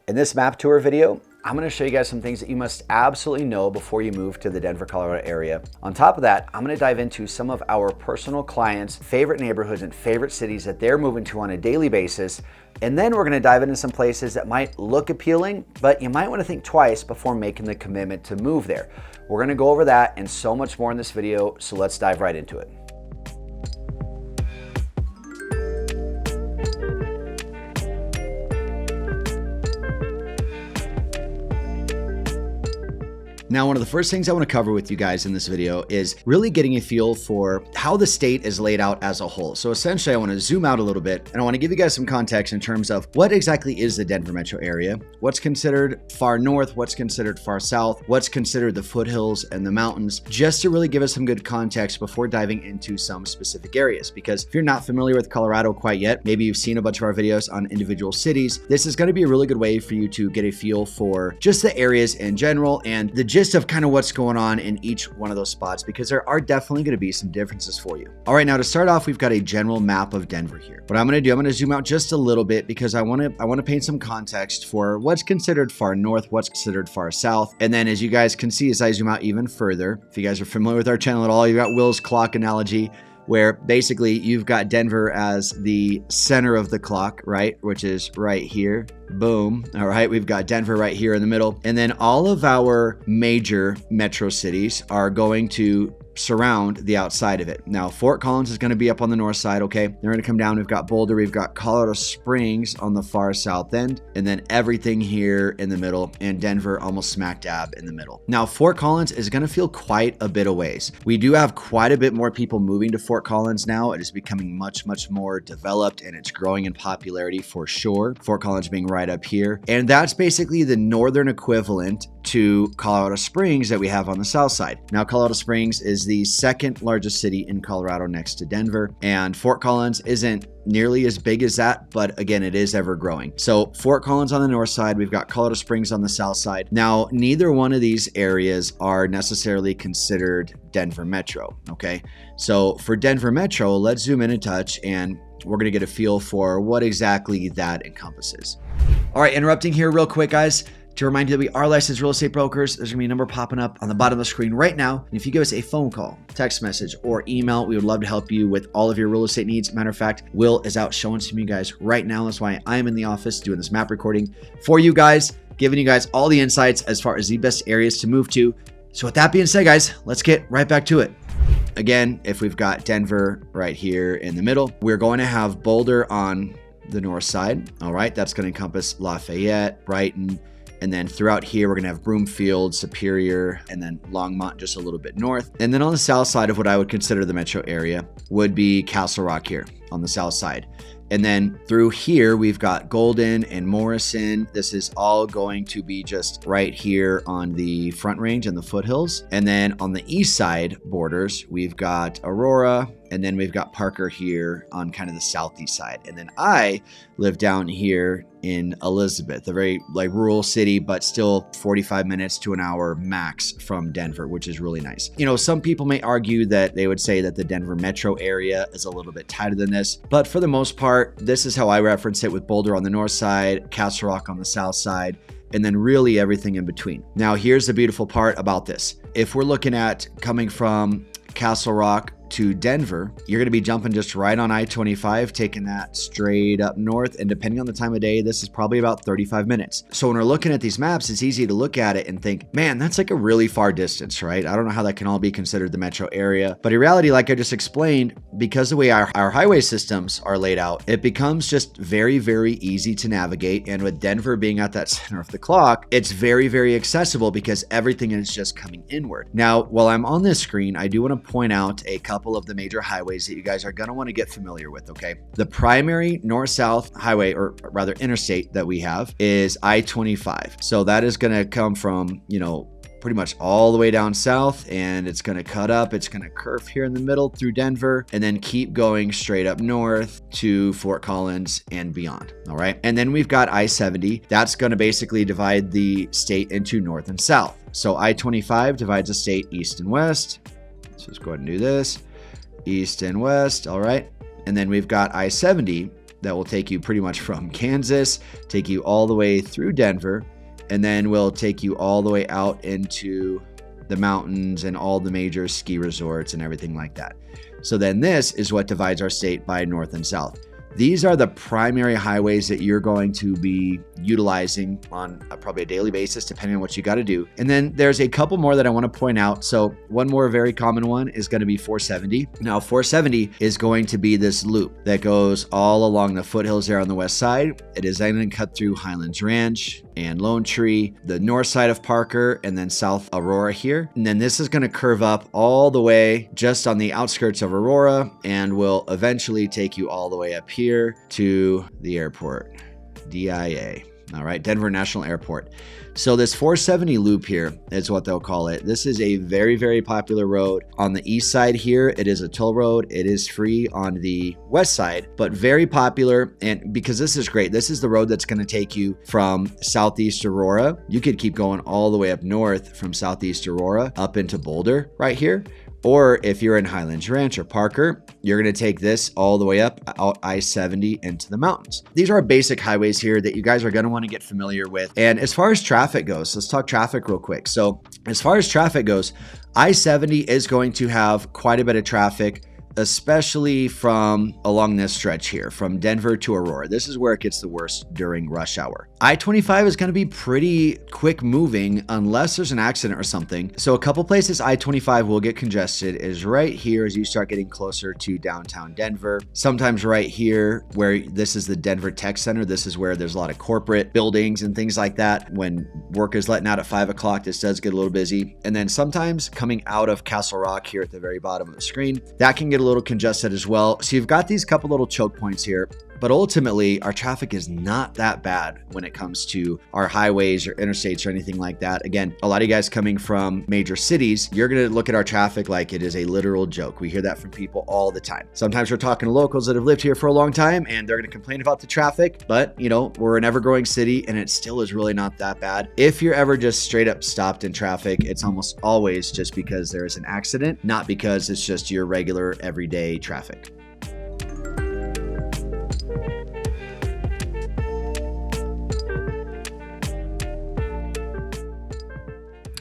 In this map tour video, I'm gonna show you guys some things that you must absolutely know before you move to the Denver, Colorado area. On top of that, I'm gonna dive into some of our personal clients' favorite neighborhoods and favorite cities that they're moving to on a daily basis. And then we're gonna dive into some places that might look appealing, but you might wanna think twice before making the commitment to move there. We're gonna go over that and so much more in this video, so let's dive right into it. Now, one of the first things I want to cover with you guys in this video is really getting a feel for how the state is laid out as a whole. So essentially, I want to zoom out a little bit and I want to give you guys some context in terms of what exactly is the Denver metro area, what's considered far north, what's considered far south, what's considered the foothills and the mountains, just to really give us some good context before diving into some specific areas. Because if you're not familiar with Colorado quite yet, maybe you've seen a bunch of our videos on individual cities, this is going to be a really good way for you to get a feel for just the areas in general and the gist of kind of what's going on in each one of those spots, because there are definitely going to be some differences for you. All right, now to start off, we've got a general map of Denver here. What I'm going to do, I'm going to zoom out just a little bit because I want to paint some context for what's considered far north, what's considered far south. And then as you guys can see, as I zoom out even further, if you guys are familiar with our channel at all, you've got Will's clock analogy, where basically you've got Denver as the center of the clock, right? Which is right here. Boom. All right. We've got Denver right here in the middle. And then all of our major metro cities are going to surround the outside of it. Now, Fort Collins is going to be up on the north side. Okay. They're going to come down. We've got Boulder. We've got Colorado Springs on the far south end. And then everything here in the middle, and Denver almost smack dab in the middle. Now, Fort Collins is going to feel quite a bit of ways. We do have quite a bit more people moving to Fort Collins now. It is becoming much, much more developed and it's growing in popularity for sure. Fort Collins being right up here. And that's basically the northern equivalent to Colorado Springs that we have on the south side. Now, Colorado Springs is the second largest city in Colorado next to Denver, and Fort Collins isn't nearly as big as that, but again, it is ever growing. So Fort Collins on the north side, we've got Colorado Springs on the south side. Now, neither one of these areas are necessarily considered Denver Metro, okay? So for Denver Metro, let's zoom in a touch and we're gonna get a feel for what exactly that encompasses. All right, interrupting here real quick, guys, to remind you that we are licensed real estate brokers. There's gonna be a number popping up on the bottom of the screen right now. And if you give us a phone call, text message, or email, we would love to help you with all of your real estate needs. Matter of fact, Will is out showing some of you guys right now. That's why I am in the office doing this map recording for you guys, giving you guys all the insights as far as the best areas to move to. So with that being said, guys, let's get right back to it. Again, if we've got Denver right here in the middle, we're going to have Boulder on the north side. All right, that's going to encompass Lafayette, Brighton, and then throughout here, we're going to have Broomfield, Superior, and then Longmont just a little bit north. And then on the south side of what I would consider the metro area would be Castle Rock here on the south side. And then through here, we've got Golden and Morrison. This is all going to be just right here on the Front Range and the foothills. And then on the east side borders, we've got Aurora, and then we've got Parker here on kind of the southeast side. And then I live down here in Elizabeth, a very rural city, but still 45 minutes to an hour max from Denver, which is really nice. You know, some people may argue that they would say that the Denver metro area is a little bit tighter than this, but for the most part, this is how I reference it, with Boulder on the north side, Castle Rock on the south side, and then really everything in between. Now, here's the beautiful part about this. If we're looking at coming from Castle Rock to Denver, you're going to be jumping just right on I-25, taking that straight up north. And depending on the time of day, this is probably about 35 minutes. So when we're looking at these maps, it's easy to look at it and think, man, that's like a really far distance, right? I don't know how that can all be considered the metro area. But in reality, like I just explained, because the way our highway systems are laid out, it becomes just very, very easy to navigate. And with Denver being at that center of the clock, it's very, very accessible because everything is just coming inward. Now, while I'm on this screen, I do want to point out a couple of the major highways that you guys are going to want to get familiar with, okay? The primary north-south highway, or rather interstate, that we have is I-25. So that is going to come from, you know, pretty much all the way down south, and it's going to cut up. It's going to curve here in the middle through Denver and then keep going straight up north to Fort Collins and beyond. All right. And then we've got I-70. That's going to basically divide the state into north and south. So I-25 divides the state east and west. So let's go ahead and do this. East and west. All right. And then we've got I-70 that will take you pretty much from Kansas, take you all the way through Denver, and then will take you all the way out into the mountains and all the major ski resorts and everything like that. So then this is what divides our state by north and south. These are the primary highways that you're going to be utilizing on probably a daily basis, depending on what you got to do. And then there's a couple more that I want to point out. So one more very common one is going to be 470. Now 470 is going to be this loop that goes all along the foothills there on the west side. It is then going to cut through Highlands Ranch and Lone Tree, the north side of Parker, and then South Aurora here. And then this is going to curve up all the way just on the outskirts of Aurora and will eventually take you all the way up here to the airport, DIA. All right, Denver National Airport. So this 470 loop here is what they'll call it. This is a very, very popular road. On the east side here, it is a toll road. It is free on the west side, but very popular. And because this is great, this is the road that's going to take you from Southeast Aurora. You could keep going all the way up north from Southeast Aurora up into Boulder right here. Or if you're in Highlands Ranch or Parker, you're going to take this all the way up out I-70 into the mountains. These are basic highways here that you guys are going to want to get familiar with. And as far as traffic goes, let's talk traffic real quick. So as far as traffic goes, I-70 is going to have quite a bit of traffic, especially from along this stretch here, from Denver to Aurora. This is where it gets the worst during rush hour. I-25 is going to be pretty quick moving unless there's an accident or something. So a couple places I-25 will get congested is right here as you start getting closer to downtown Denver. Sometimes right here where this is the Denver Tech Center. This is where there's a lot of corporate buildings and things like that. When work is letting out at 5 o'clock, this does get a little busy. And then sometimes coming out of Castle Rock here at the very bottom of the screen, that can get a little congested as well. So you've got these couple little choke points here, but ultimately our traffic is not that bad when it comes to our highways or interstates or anything like that. Again, a lot of you guys coming from major cities, you're going to look at our traffic like it is a literal joke. We hear that from people all the time. Sometimes we're talking to locals that have lived here for a long time and they're going to complain about the traffic, but you know, we're an ever-growing city and it still is really not that bad. If you're ever just straight up stopped in traffic, it's almost always just because there is an accident, not because it's just your regular everyday traffic.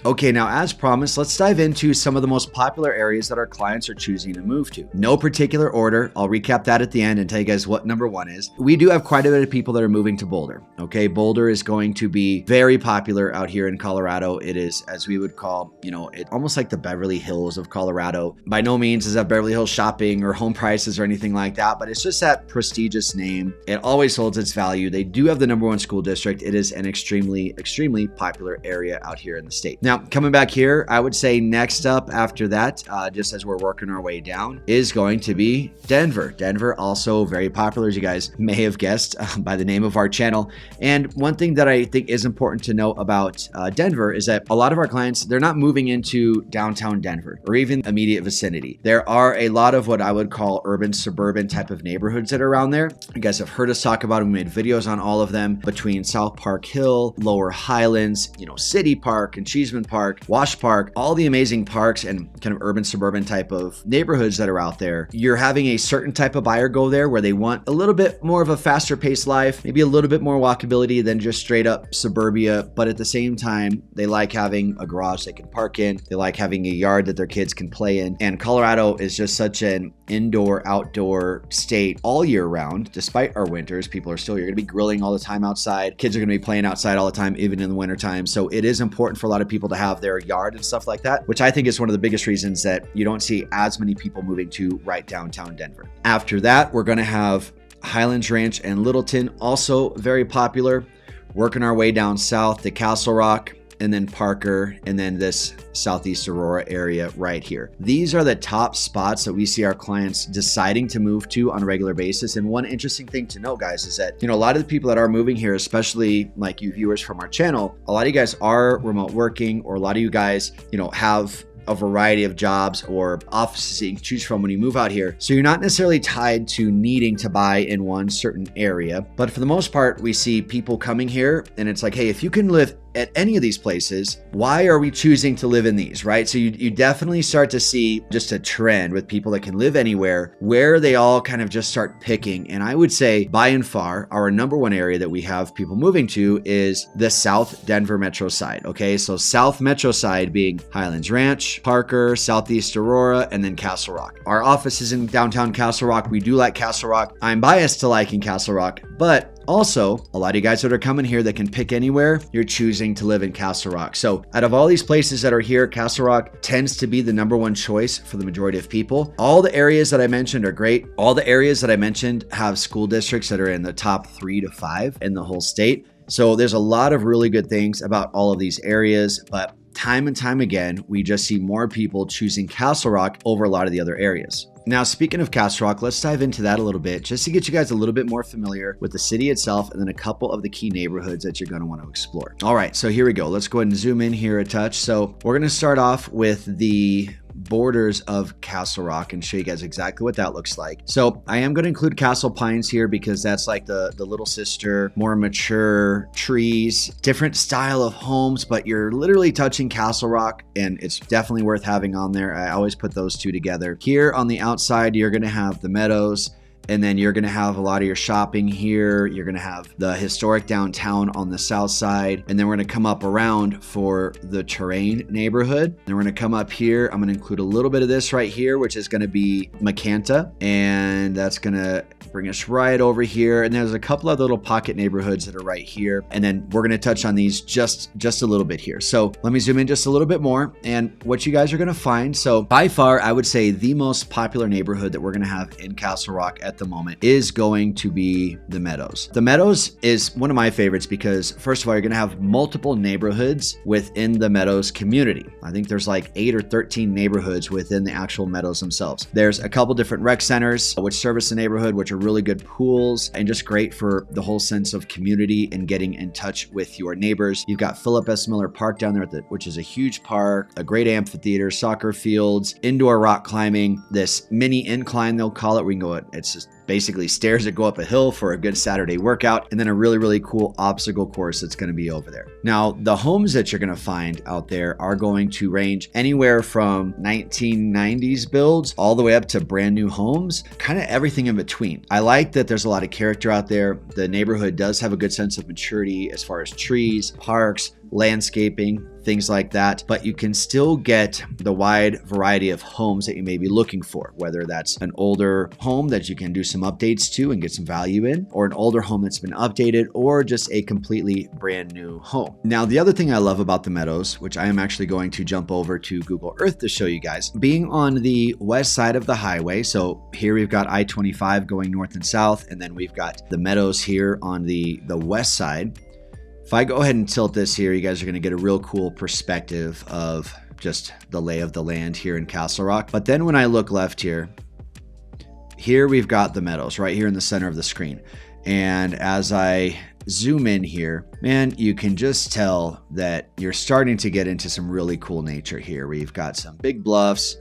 Okay, now as promised, let's dive into some of the most popular areas that our clients are choosing to move to. No particular order. I'll recap that at the end and tell you guys what number one is. We do have quite a bit of people that are moving to Boulder. Okay, Boulder is going to be very popular out here in Colorado. It is, as we would call, you know, it almost like the Beverly Hills of Colorado. By no means is that Beverly Hills shopping or home prices or anything like that, but it's just that prestigious name. It always holds its value. They do have the number one school district. It is an extremely, extremely popular area out here in the state. Now, coming back here, I would say next up after that, just as we're working our way down, is going to be Denver. Denver, also very popular, as you guys may have guessed by the name of our channel. And one thing that I think is important to know about Denver is that a lot of our clients, they're not moving into downtown Denver or even immediate vicinity. There are a lot of what I would call urban, suburban type of neighborhoods that are around there. You guys have heard us talk about them. We made videos on all of them between South Park Hill, Lower Highlands, you know, City Park and Cheeseman Park, Wash Park, all the amazing parks and kind of urban suburban type of neighborhoods that are out there. You're having a certain type of buyer go there where they want a little bit more of a faster paced life, maybe a little bit more walkability than just straight up suburbia, but at the same time, they like having a garage they can park in. They like having a yard that their kids can play in. And Colorado is just such an indoor, outdoor state all year round. Despite our winters, people are still, you're going to be grilling all the time outside. Kids are going to be playing outside all the time, even in the wintertime. So it is important for a lot of people to have their yard and stuff like that, which I think is one of the biggest reasons that you don't see as many people moving to right downtown Denver. After that, we're going to have Highlands Ranch and Littleton, also very popular. Working our way down south to Castle Rock, and then Parker, and then this Southeast Aurora area right here. These are the top spots that we see our clients deciding to move to on a regular basis. And one interesting thing to know, guys, is that, you know, a lot of the people that are moving here, especially like you viewers from our channel, a lot of you guys are remote working, or a lot of you guys, you know, have a variety of jobs or offices that you can choose from when you move out here. So you're not necessarily tied to needing to buy in one certain area. But for the most part, we see people coming here and it's like, hey, if you can live at any of these places, why are we choosing to live in these, right? So you definitely start to see just a trend with people that can live anywhere where they all kind of just start picking. And I would say by and far, our number one area that we have people moving to is the South Denver metro side. Okay, so South metro side being Highlands Ranch, Parker, Southeast Aurora, and then Castle Rock. Our office is in downtown Castle Rock. We do like Castle Rock. I'm biased to liking Castle Rock, but also, a lot of you guys that are coming here that can pick anywhere, you're choosing to live in Castle Rock. So out of all these places that are here, Castle Rock tends to be the number one choice for the majority of people. All the areas that I mentioned are great. All the areas that I mentioned have school districts that are in the top 3 to 5 in the whole state. So there's a lot of really good things about all of these areas, but time and time again, we just see more people choosing Castle Rock over a lot of the other areas. Now, speaking of Castle Rock, let's dive into that a little bit just to get you guys a little bit more familiar with the city itself and then a couple of the key neighborhoods that you're going to want to explore. All right, so here we go. Let's go ahead and zoom in here a touch. So we're going to start off with the borders of Castle Rock and show you guys exactly what that looks like. So I am going to include Castle Pines here because that's like the little sister, more mature trees, different style of homes, but you're literally touching Castle Rock and it's definitely worth having on there. I always put those two together. Here on the outside, you're going to have the Meadows. And then you're going to have a lot of your shopping here. You're going to have the historic downtown on the south side. And then we're going to come up around for the Terrain neighborhood. Then we're going to come up here. I'm going to include a little bit of this right here, which is going to be Macanta. And that's going to bring us right over here. And there's a couple of little pocket neighborhoods that are right here. And then we're going to touch on these just a little bit here. So let me zoom in just a little bit more and what you guys are going to find. So by far, I would say the most popular neighborhood that we're going to have in Castle Rock at the moment is going to be the Meadows. The Meadows is one of my favorites because first of all, you're going to have multiple neighborhoods within the Meadows community. I think there's like 8 or 13 neighborhoods within the actual Meadows themselves. There's a couple different rec centers which service the neighborhood, which are really good pools and just great for the whole sense of community and getting in touch with your neighbors. You've got Philip S. Miller Park down there, which is a huge park, a great amphitheater, soccer fields, indoor rock climbing, this mini incline they'll call it. We can go, it's just basically stairs that go up a hill for a good Saturday workout, and then a really, really cool obstacle course that's going to be over there. Now, the homes that you're going to find out there are going to range anywhere from 1990s builds all the way up to brand new homes, kind of everything in between. I like that there's a lot of character out there. The neighborhood does have a good sense of maturity as far as trees, parks, landscaping, things like that, but you can still get the wide variety of homes that you may be looking for, whether that's an older home that you can do some updates to and get some value in, or an older home that's been updated, or just a completely brand new home. Now, the other thing I love about the Meadows, which I am actually going to jump over to Google Earth to show you guys, being on the west side of the highway. So here we've got I-25 going north and south, and then we've got the Meadows here on the west side. If I go ahead and tilt this here, you guys are going to get a real cool perspective of just the lay of the land here in Castle Rock. But then when I look left here we've got the Meadows right here in the center of the screen. And as I zoom in here, man, you can just tell that you're starting to get into some really cool nature here. We've got some big bluffs.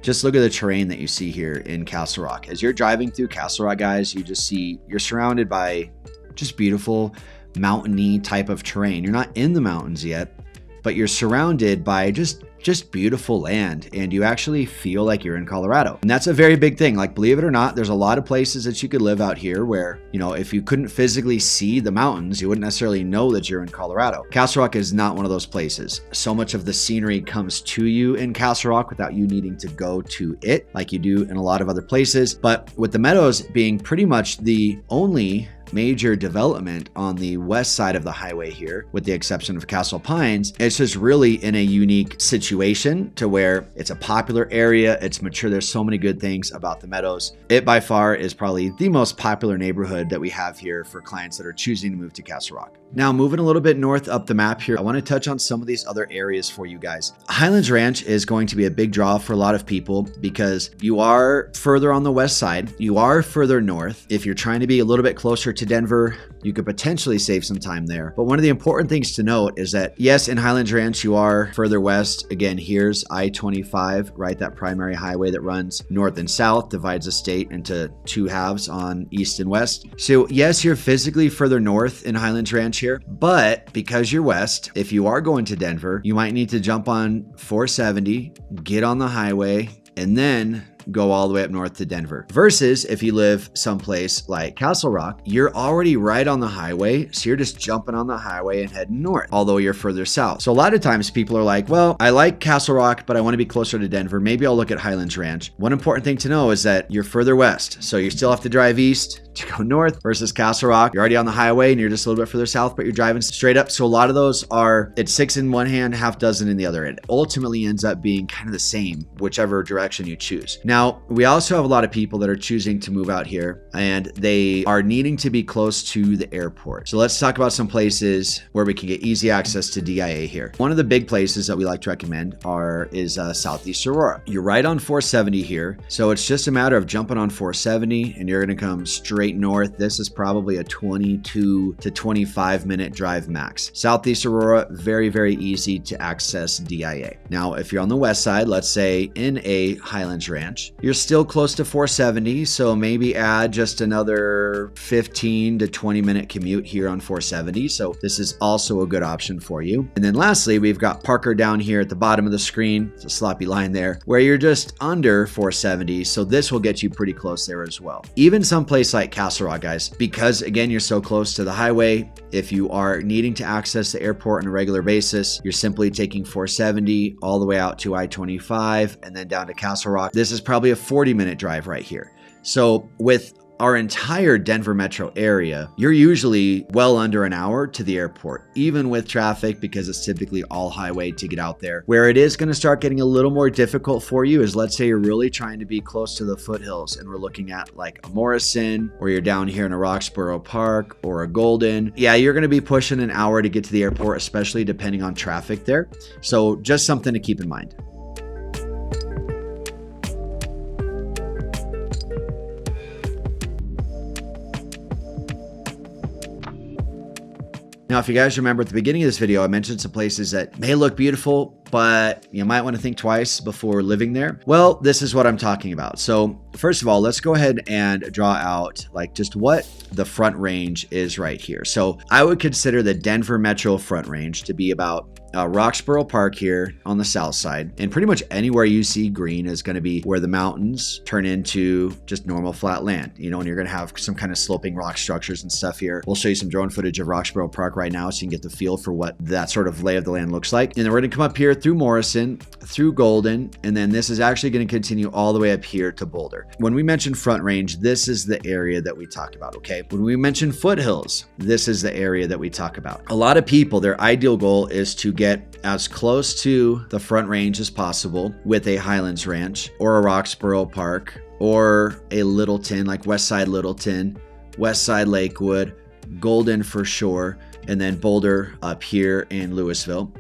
Just look at the terrain that you see here in Castle Rock. As you're driving through Castle Rock, guys, you just see you're surrounded by just beautiful mountainy type of terrain. You're not in the mountains yet, but you're surrounded by just beautiful land, and you actually feel like you're in Colorado. And that's a very big thing. Like, believe it or not, there's a lot of places that you could live out here where, you know, if you couldn't physically see the mountains, you wouldn't necessarily know that you're in Colorado. Castle Rock is not one of those places. So much of the scenery comes to you in Castle Rock without you needing to go to it like you do in a lot of other places. But with the Meadows being pretty much the only major development on the west side of the highway here, with the exception of Castle Pines, it's just really in a unique situation to where it's a popular area, it's mature. There's so many good things about the Meadows. It by far is probably the most popular neighborhood that we have here for clients that are choosing to move to Castle Rock. Now, moving a little bit north up the map here, I want to touch on some of these other areas for you guys. Highlands Ranch is going to be a big draw for a lot of people because you are further on the west side, you are further north. If you're trying to be a little bit closer to Denver, you could potentially save some time there. But one of the important things to note is that, yes, in Highlands Ranch, you are further west. Again, here's I-25, right? That primary highway that runs north and south, divides the state into two halves on east and west. So yes, you're physically further north in Highlands Ranch here, but because you're west, if you are going to Denver, you might need to jump on 470, get on the highway, and then go all the way up north to Denver. Versus if you live someplace like Castle Rock, you're already right on the highway. So you're just jumping on the highway and heading north, although you're further south. So a lot of times people are like, well, I like Castle Rock, but I want to be closer to Denver. Maybe I'll look at Highlands Ranch. One important thing to know is that you're further west. So you still have to drive east to go north versus Castle Rock. You're already on the highway and you're just a little bit further south, but you're driving straight up. So a lot of those are, it's 6 in one hand, half dozen in the other. It ultimately ends up being kind of the same, whichever direction you choose. Now, we also have a lot of people that are choosing to move out here and they are needing to be close to the airport. So let's talk about some places where we can get easy access to DIA here. One of the big places that we like to recommend is Southeast Aurora. You're right on 470 here. So it's just a matter of jumping on 470 and you're going to come straight north. This is probably a 22 to 25 minute drive max. Southeast Aurora, very, very easy to access DIA. Now, if you're on the west side, let's say in a Highlands Ranch, you're still close to 470, so maybe add just another 15 to 20 minute commute here on 470. So this is also a good option for you. And then lastly, we've got Parker down here at the bottom of the screen. It's a sloppy line there, where you're just under 470. So this will get you pretty close there as well. Even someplace like Castle Rock, guys, because again, you're so close to the highway. If you are needing to access the airport on a regular basis, you're simply taking 470 all the way out to I-25 and then down to Castle Rock. This is probably a 40-minute drive right here. So with our entire Denver metro area, you're usually well under an hour to the airport, even with traffic, because it's typically all highway to get out there. Where it is going to start getting a little more difficult for you is, let's say you're really trying to be close to the foothills and we're looking at like a Morrison, or you're down here in a Roxborough Park or a Golden. Yeah, you're going to be pushing an hour to get to the airport, especially depending on traffic there. So just something to keep in mind. Now, if you guys remember at the beginning of this video, I mentioned some places that may look beautiful, but you might want to think twice before living there. Well, this is what I'm talking about. So first of all, let's go ahead and draw out like just what the front range is right here. So I would consider the Denver Metro front range to be about Roxborough Park here on the south side, and pretty much anywhere you see green is going to be where the mountains turn into just normal flat land, you know, and you're going to have some kind of sloping rock structures and stuff here. We'll show you some drone footage of Roxborough Park right now so you can get the feel for what that sort of lay of the land looks like. And then we're going to come up here through Morrison, through Golden, and then this is actually going to continue all the way up here to Boulder. When we mention front range, this is the area that we talk about, okay? When we mention foothills, this is the area that we talk about. A lot of people, their ideal goal is to get as close to the front range as possible with a Highlands Ranch or a Roxborough Park or a Littleton, like Westside Littleton, Westside Lakewood, Golden for sure, and then Boulder up here in Louisville.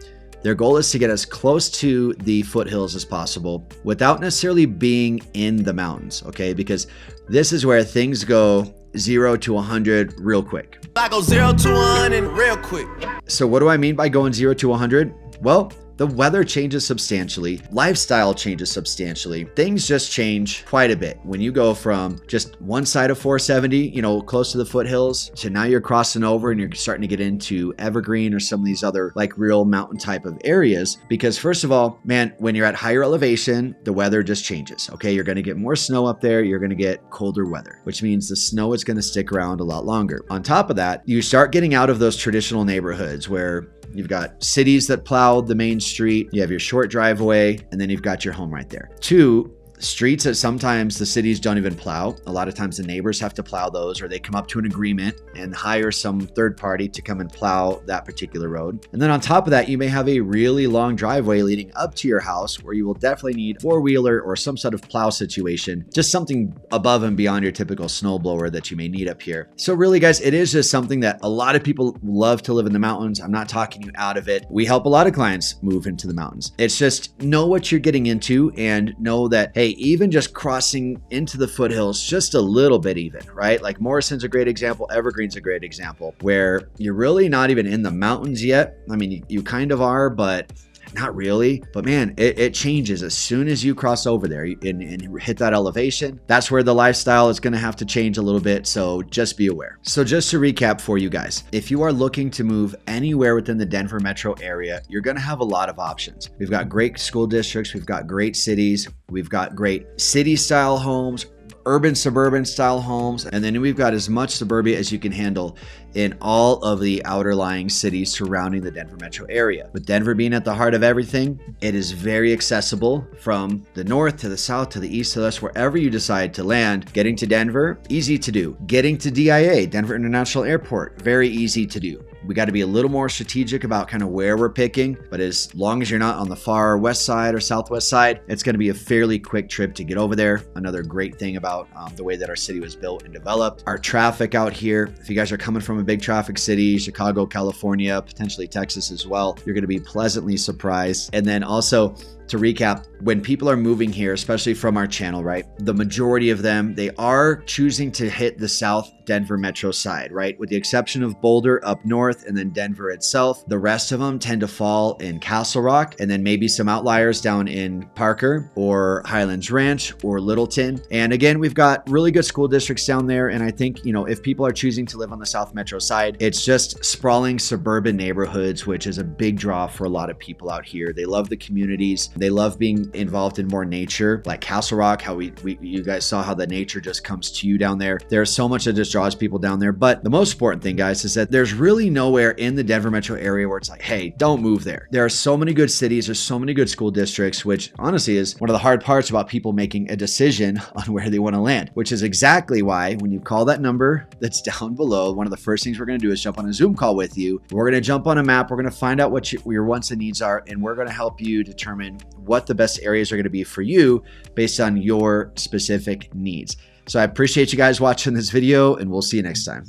Their goal is to get as close to the foothills as possible without necessarily being in the mountains, okay? Because this is where things go 0 to 100 real quick. I go 0 to 100 real quick. So what do I mean by going 0 to 100? Well, the weather changes substantially, lifestyle changes substantially, things just change quite a bit. When you go from just one side of 470, you know, close to the foothills, to now you're crossing over and you're starting to get into Evergreen or some of these other like real mountain type of areas. Because first of all, man, when you're at higher elevation, the weather just changes, okay? You're gonna get more snow up there, you're gonna get colder weather, which means the snow is gonna stick around a lot longer. On top of that, you start getting out of those traditional neighborhoods where you've got cities that plow the main street, you have your short driveway, and then you've got your home right there. Two, streets that sometimes the cities don't even plow. A lot of times the neighbors have to plow those, or they come up to an agreement and hire some third party to come and plow that particular road. And then on top of that, you may have a really long driveway leading up to your house where you will definitely need four-wheeler or some sort of plow situation, just something above and beyond your typical snowblower that you may need up here. So really, guys, it is just something that a lot of people love to live in the mountains. I'm not talking you out of it. We help a lot of clients move into the mountains. It's just know what you're getting into and know that, hey, even just crossing into the foothills just a little bit even, right? Like Morrison's a great example, Evergreen's a great example, where you're really not even in the mountains yet. I mean, you kind of are, but not really. But man, it changes as soon as you cross over there and hit that elevation. That's where the lifestyle is going to have to change a little bit. So just be aware. So just to recap for you guys, if you are looking to move anywhere within the Denver metro area, you're going to have a lot of options. We've got great school districts. We've got great cities. We've got great city style homes, urban suburban style homes, and then we've got as much suburbia as you can handle in all of the outer lying cities surrounding the Denver metro area. With Denver being at the heart of everything, it is very accessible from the north to the south to the east to the west, wherever you decide to land. Getting to Denver, easy to do. Getting to DIA, Denver International Airport, very easy to do. We got to be a little more strategic about kind of where we're picking, but as long as you're not on the far west side or southwest side, it's going to be a fairly quick trip to get over there. Another great thing about the way that our city was built and developed. Our traffic out here, if you guys are coming from a big traffic city, Chicago, California, potentially Texas as well, you're going to be pleasantly surprised. And then also, to recap, when people are moving here, especially from our channel, right, the majority of them, they are choosing to hit the South Denver metro side, right? With the exception of Boulder up north and then Denver itself, the rest of them tend to fall in Castle Rock and then maybe some outliers down in Parker or Highlands Ranch or Littleton. And again, we've got really good school districts down there. And I think, you know, if people are choosing to live on the South metro side, it's just sprawling suburban neighborhoods, which is a big draw for a lot of people out here. They love the communities. They love being involved in more nature, like Castle Rock, how you guys saw how the nature just comes to you down there. There's so much that just draws people down there. But the most important thing, guys, is that there's really nowhere in the Denver metro area where it's like, hey, don't move there. There are so many good cities. There's so many good school districts, which honestly is one of the hard parts about people making a decision on where they want to land, which is exactly why when you call that number that's down below, one of the first things we're going to do is jump on a Zoom call with you. We're going to jump on a map. We're going to find out what your wants and needs are, and we're going to help you determine what the best areas are going to be for you based on your specific needs. So I appreciate you guys watching this video, and we'll see you next time.